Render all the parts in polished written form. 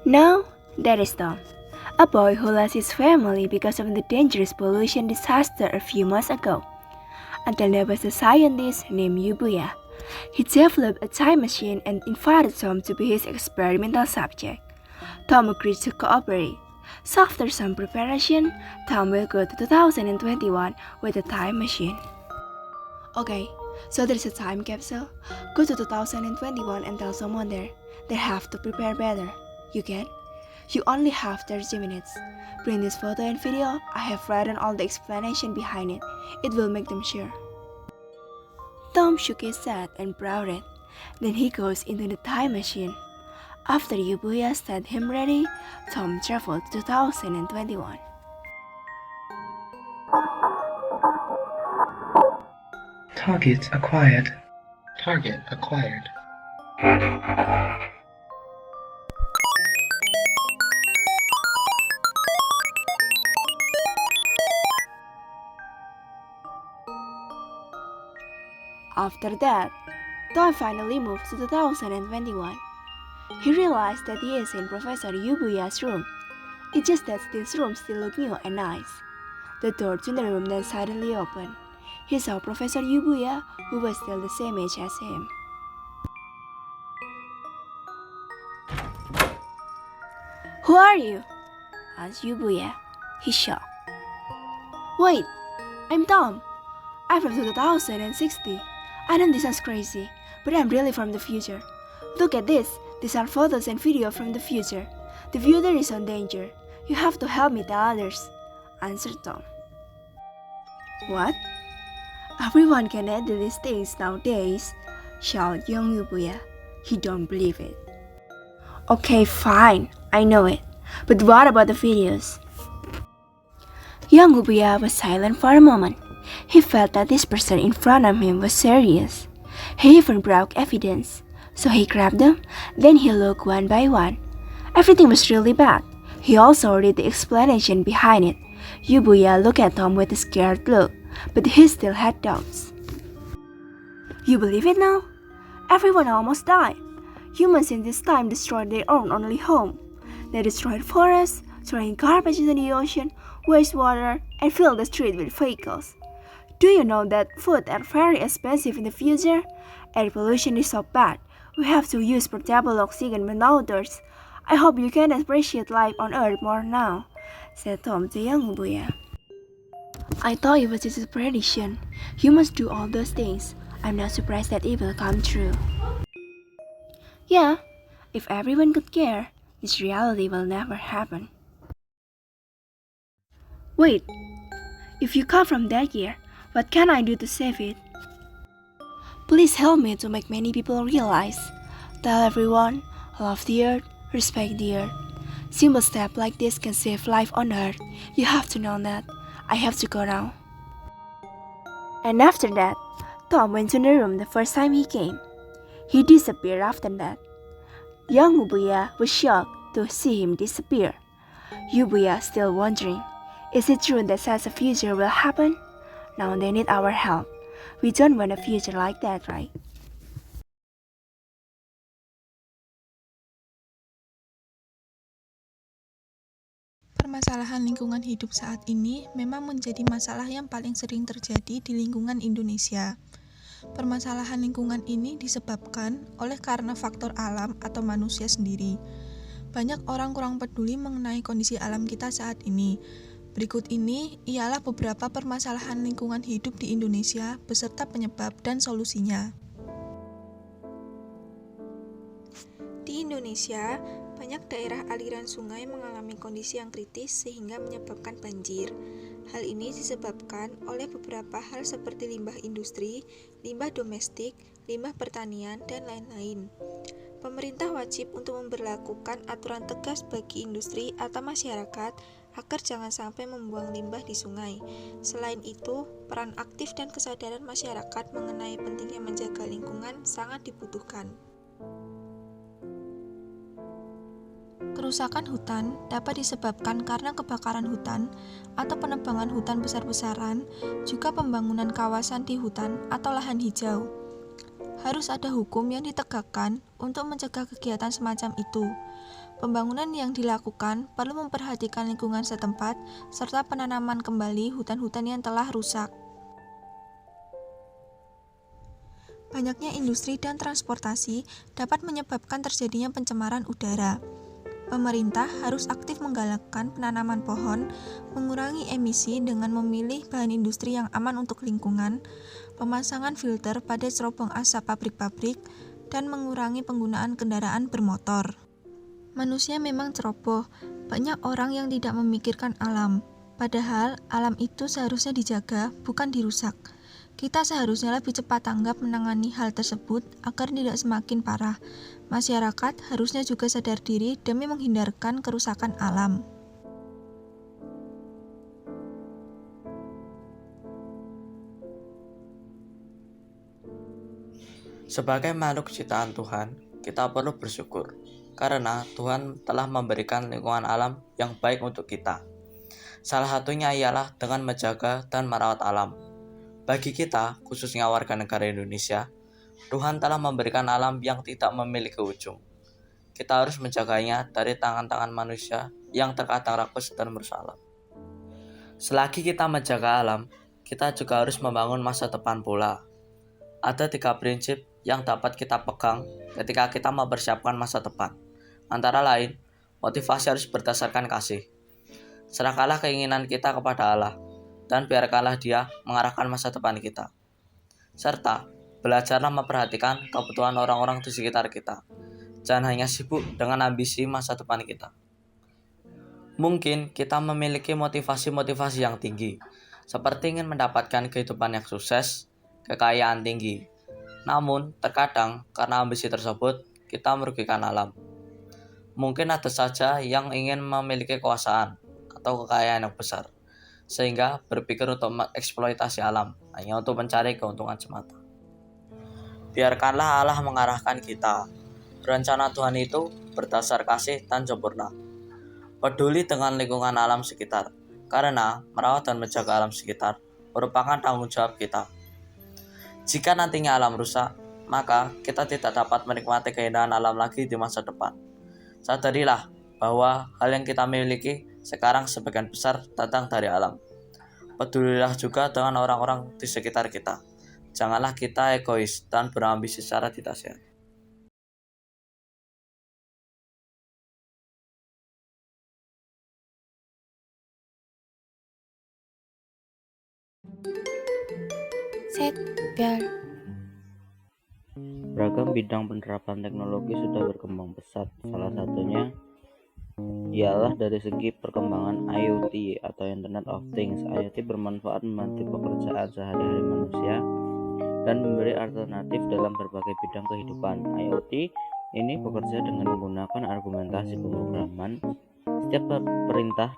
Now, that is Tom, a boy who lost his family because of the dangerous pollution disaster a few months ago. Until there was a scientist named Yubuya. He developed a time machine and invited Tom to be his experimental subject. Tom agreed to cooperate. So after some preparation, Tom will go to 2021 with a time machine. Okay, so there's a time capsule. Go to 2021 and tell someone there they have to prepare better. You can? You only have 30 minutes. Bring this photo and video. I have written all the explanation behind it. It will make them sure. Tom shook his head and bowed it. Then he goes into the time machine. After Yubuya set him ready, Tom traveled to 2021. Target acquired. Target acquired. After that, Tom finally moved to 2021. He realized that he is in Professor Yubuya's room. It's just that this room still looked new and nice. The door to the room then suddenly opened. He saw Professor Yubuya, who was still the same age as him. "Who are you?" asked Yubuya. He's shocked. "Wait, I'm Tom. I'm from 2060. I know this sounds crazy, but I'm really from the future. Look at this. These are photos and video from the future. The future is in danger. You have to help me tell others," answered Tom. "What? Everyone can edit these things nowadays," shouted young Yubuya. He don't believe it. "Okay, fine, I know it. But what about the videos?" Young Yubuya was silent for a moment. He felt that this person in front of him was serious. He even broke evidence. So he grabbed them, then he looked one by one. Everything was really bad. He also read the explanation behind it. Yubuya looked at Tom with a scared look, but he still had doubts. "You believe it now? Everyone almost died. Humans in this time destroyed their own only home. They destroyed forests, throwing garbage into the ocean, wastewater, and filled the street with vehicles. Do you know that food are very expensive in the future? Air pollution is so bad. We have to use portable oxygen when outdoors. I hope you can appreciate life on Earth more now," said Tom to young Yubuya. "I thought it was just a prediction. Humans do all those things. I'm not surprised that it will come true." "Yeah, if everyone could care, this reality will never happen." "Wait, if you come from that year, what can I do to save it?" "Please help me to make many people realize. Tell everyone, love the earth, respect the earth. Simple steps like this can save life on earth. You have to know that. I have to go now." And after that, Tom went to the room the first time he came. He disappeared after that. Young Yubuya was shocked to see him disappear. Yubuya still wondering, is it true that such a future will happen? Now they need our help. We don't want a future like that, right? Permasalahan lingkungan hidup saat ini memang menjadi masalah yang paling sering terjadi di lingkungan Indonesia. Permasalahan lingkungan ini disebabkan oleh karena faktor alam atau manusia sendiri. Banyak orang kurang peduli mengenai kondisi alam kita saat ini. Berikut ini ialah beberapa permasalahan lingkungan hidup di Indonesia beserta penyebab dan solusinya. Di Indonesia, banyak daerah aliran sungai mengalami kondisi yang kritis sehingga menyebabkan banjir. Hal ini disebabkan oleh beberapa hal seperti limbah industri, limbah domestik, limbah pertanian, dan lain-lain. Pemerintah wajib untuk memberlakukan aturan tegas bagi industri atau masyarakat agar jangan sampai membuang limbah di sungai. Selain itu, peran aktif dan kesadaran masyarakat mengenai pentingnya menjaga lingkungan sangat dibutuhkan. Kerusakan hutan dapat disebabkan karena kebakaran hutan atau penebangan hutan besar-besaran, juga pembangunan kawasan di hutan atau lahan hijau. Harus ada hukum yang ditegakkan untuk mencegah kegiatan semacam itu. Pembangunan yang dilakukan perlu memperhatikan lingkungan setempat serta penanaman kembali hutan-hutan yang telah rusak. Banyaknya industri dan transportasi dapat menyebabkan terjadinya pencemaran udara. Pemerintah harus aktif menggalakkan penanaman pohon, mengurangi emisi dengan memilih bahan industri yang aman untuk lingkungan, pemasangan filter pada cerobong asap pabrik-pabrik, dan mengurangi penggunaan kendaraan bermotor. Manusia memang ceroboh, banyak orang yang tidak memikirkan alam. Padahal alam itu seharusnya dijaga, bukan dirusak. Kita seharusnya lebih cepat tanggap menangani hal tersebut agar tidak semakin parah. Masyarakat harusnya juga sadar diri demi menghindarkan kerusakan alam. Sebagai makhluk ciptaan Tuhan, kita perlu bersyukur karena Tuhan telah memberikan lingkungan alam yang baik untuk kita. Salah satunya ialah dengan menjaga dan merawat alam. Bagi kita, khususnya warga negara Indonesia, Tuhan telah memberikan alam yang tidak memiliki ujung. Kita harus menjaganya dari tangan-tangan manusia yang terkadang rakus dan bersalah. Selagi kita menjaga alam, kita juga harus membangun masa depan pula. Ada 3 prinsip yang dapat kita pegang ketika kita mempersiapkan masa depan. Antara lain, motivasi harus berdasarkan kasih. Serahkanlah keinginan kita kepada Allah, dan biarkanlah Dia mengarahkan masa depan kita. Serta, belajarlah memperhatikan kebutuhan orang-orang di sekitar kita. Jangan hanya sibuk dengan ambisi masa depan kita. Mungkin kita memiliki motivasi-motivasi yang tinggi, seperti ingin mendapatkan kehidupan yang sukses, kekayaan tinggi. Namun, terkadang karena ambisi tersebut, kita merugikan alam. Mungkin ada saja yang ingin memiliki kekuasaan atau kekayaan yang besar, sehingga berpikir untuk mengeksploitasi alam hanya untuk mencari keuntungan semata. Biarkanlah Allah mengarahkan kita. Rencana Tuhan itu berdasar kasih dan sempurna. Peduli dengan lingkungan alam sekitar, karena merawat dan menjaga alam sekitar merupakan tanggung jawab kita. Jika nantinya alam rusak, maka kita tidak dapat menikmati keindahan alam lagi di masa depan. Sadarilah bahwa hal yang kita miliki sekarang sebagian besar datang dari alam. Pedulilah juga dengan orang-orang di sekitar kita. Janganlah kita egois dan berambisi secara tidak sehat. 샛별 Beragam bidang penerapan teknologi sudah berkembang pesat. Salah satunya ialah dari segi perkembangan IoT atau Internet of Things. IoT bermanfaat membantu pekerjaan sehari-hari manusia dan memberi alternatif dalam berbagai bidang kehidupan. IoT ini bekerja dengan menggunakan argumentasi pemrograman. Setiap perintah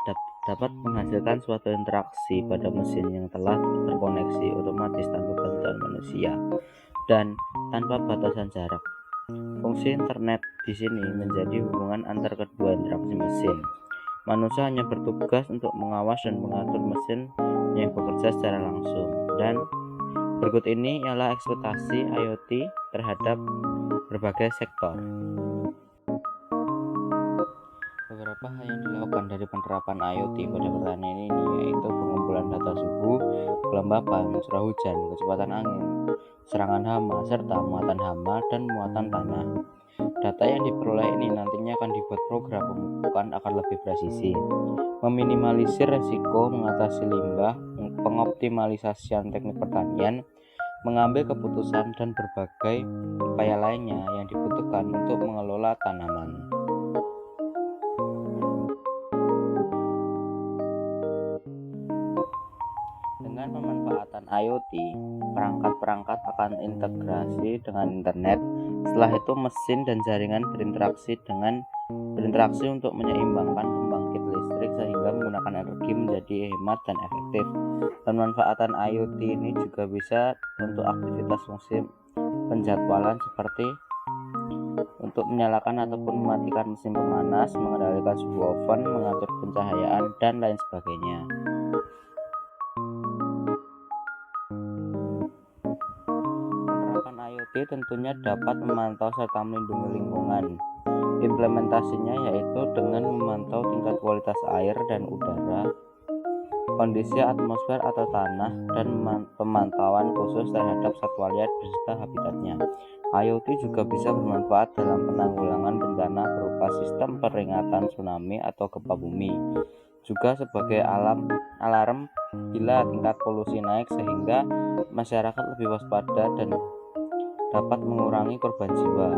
dapat menghasilkan suatu interaksi pada mesin yang telah terkoneksi otomatis tanpa bantuan manusia dan tanpa batasan jarak. Fungsi internet di sini menjadi hubungan antar kedua interaksi mesin. Manusia hanya bertugas untuk mengawas dan mengatur mesin yang bekerja secara langsung. Dan berikut ini ialah eksploitasi IoT terhadap berbagai sektor. Beberapa hal yang dilakukan dari penerapan IoT pada pertanian ini yaitu pengumpulan data suhu, kelembapan, curah hujan, kecepatan angin, serangan hama, serta muatan hama dan muatan tanah. Data yang diperoleh ini nantinya akan dibuat program pemupukan agar lebih presisi, meminimalisir resiko, mengatasi limbah, pengoptimalisasian teknik pertanian, mengambil keputusan dan berbagai upaya lainnya yang dibutuhkan untuk mengelola tanaman. IoT, perangkat-perangkat akan integrasi dengan internet. Setelah itu mesin dan jaringan berinteraksi untuk menyeimbangkan pembangkit listrik sehingga menggunakan energi menjadi hemat dan efektif. Pemanfaatan IoT ini juga bisa untuk aktivitas fungsi penjadwalan seperti untuk menyalakan ataupun mematikan mesin pemanas, mengendalikan suhu oven, mengatur pencahayaan, dan lain sebagainya. Penerapan IoT tentunya dapat memantau serta melindungi lingkungan. Implementasinya yaitu dengan memantau tingkat kualitas air dan udara, kondisi atmosfer atau tanah, dan pemantauan khusus terhadap satwa liar beserta habitatnya. IoT juga bisa bermanfaat dalam penanggulangan bencana berupa sistem peringatan tsunami atau gempa bumi, juga sebagai alarm bila tingkat polusi naik sehingga masyarakat lebih waspada dan dapat mengurangi korban jiwa.